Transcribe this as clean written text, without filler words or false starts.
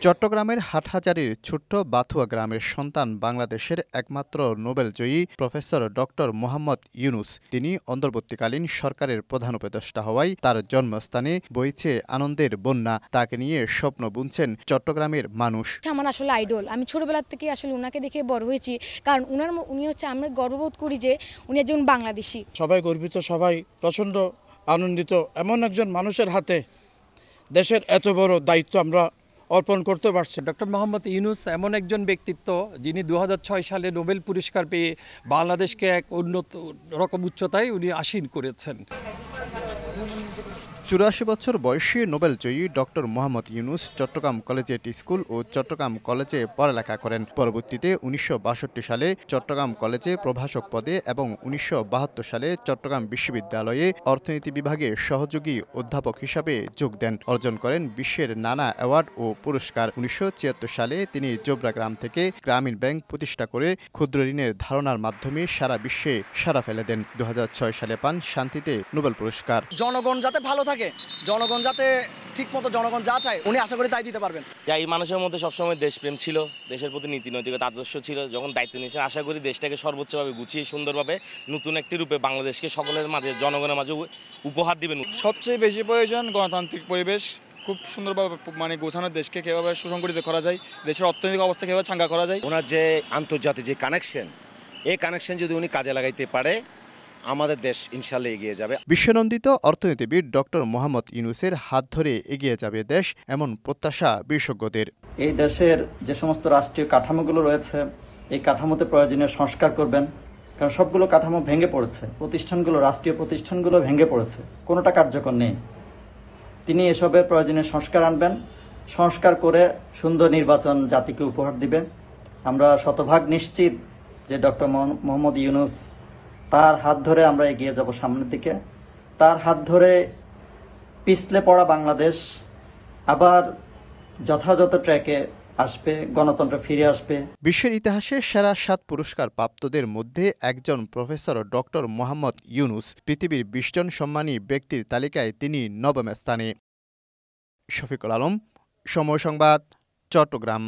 চট্টগ্রামের হাটহাজারীর ছোট্ট বাথুয়া গ্রামের সন্তান বাংলাদেশের একমাত্র নোবেলজয়ী প্রফেসর ডক্টর মোহাম্মদ ইউনুস। তিনি অন্তর্বর্তীকালীন সরকারের প্রধান উপদেষ্টা হওয়ায় তার জন্মস্থানে বইছে আনন্দের বন্যা। তাকে নিয়ে স্বপ্ন বুনছেন চট্টগ্রামের মানুষ। আমার আসলে আইডল, আমি ছোটবেলা থেকে আসলে ওনাকে দেখে বড় হয়েছি, কারণ উনি হচ্ছে, আমরা গর্ববোধ করি যে উনি একজন বাংলাদেশি। সবাই গর্বিত, সবাই প্রচণ্ড আনন্দিত। এমন একজন মানুষের হাতে দেশের এত বড় দায়িত্ব আমরা অর্পণ করতে পারছি। ডক্টর মোহাম্মদ ইউনুস এমন একজন ব্যক্তিত্ব যিনি 2006 সালে নোবেল পুরস্কার পেয়ে বাংলাদেশকে এক উন্নত রকম উচ্চতায় উনি আসীন করেছেন। 84 বছর বয়সী নোবেলজয়ী doctor Mohammad Yunus Chattogram collegiate school ও চট্টগ্রাম কলেজে পড়ালেখা করেন। পরবর্তীতে 1962 সালে চট্টগ্রাম কলেজে প্রভাষক পদে এবং 1972 সালে চট্টগ্রাম বিশ্ববিদ্যালয়ে অর্থনীতি বিভাগে সহযোগী অধ্যাপক হিসাবে যোগ দেন। অর্জন করেন বিশ্বের নানা অ্যাওয়ার্ড ও পুরস্কার। 1976 সালে তিনি জোবরা গ্রাম থেকে গ্রামীণ ব্যাংক প্রতিষ্ঠা করে ক্ষুদ্র ঋণের ধারণার মাধ্যমে সারা বিশ্বে সাড়া ফেলে দেন। 2006 সালে পান শান্তিতে নোবেল পুরস্কার। জনগণ যাতে ভালো থাকে, জনগণ যাতে ঠিকমতো জনগণ যা চায় উনি আশা করি তাই দিতে পারবেন। এই মানুষের মধ্যে সবসময় দেশপ্রেম ছিল, দেশের প্রতি নীতি নৈতিকতা আদর্শ ছিল। যখন দায়িত্ব নিয়েছেন, আশা করি দেশটাকে সর্বোচ্চভাবে গুছিয়ে সুন্দরভাবে নতুন একটি রূপে বাংলাদেশকে সকলের মাঝে, জনগণের মাঝে উপহার দিবেন। সবচেয়ে বেশি প্রয়োজন গণতান্ত্রিক পরিবেশ, খুব সুন্দরভাবে গোছানো দেশকে কীভাবে সুসংগঠিত করা যায়, দেশের অর্থনৈতিক অবস্থা কীভাবে চাঙ্গা করা যায়। ওনার যে আন্তর্জাতিক যে কানেকশন, এই কানেকশন যদি উনি কাজে লাগাইতে পারে, আমাদের দেশ ইনশাল্লাহ এগিয়ে যাবে। বিশ্বনন্দিত অর্থনীতিবিদ ডক্টর মোহাম্মদ ইউনুসের হাত ধরে এগিয়ে যাবে দেশ, এমন প্রত্যাশা বিশেষজ্ঞদের। এই দেশের যে সমস্ত রাষ্ট্রীয় কাঠামোগুলো রয়েছে, এই কাঠামোতে প্রয়োজনীয় সংস্কার করবেন, কারণ সবগুলো কাঠামো ভেঙে পড়েছে। প্রতিষ্ঠানগুলো, রাষ্ট্রীয় প্রতিষ্ঠানগুলো ভেঙে পড়েছে, কোনোটা কার্যকর নেই। তিনি এসবের প্রয়োজনীয় সংস্কার আনবেন, সংস্কার করে সুন্দর নির্বাচন জাতিকে উপহার দিবে। আমরা শতভাগ নিশ্চিত যে ডক্টর মোহাম্মদ ইউনুস, তার হাত ধরে আমরা এগিয়ে যাব সামনের দিকে। তার হাত ধরে পিছলে পড়া বাংলাদেশ আবার যথাযথ ট্র্যাকে আসবে, গণতন্ত্র ফিরে আসবে। বিশ্বের ইতিহাসে সেরা 7 পুরস্কার প্রাপ্তদের মধ্যে একজন প্রফেসর ডক্টর মোহাম্মদ ইউনুস। পৃথিবীর 20 জন সম্মানী ব্যক্তির তালিকায় তিনি 9ম স্থানে। শফিকুল আলম, সময় সংবাদ, চট্টগ্রাম।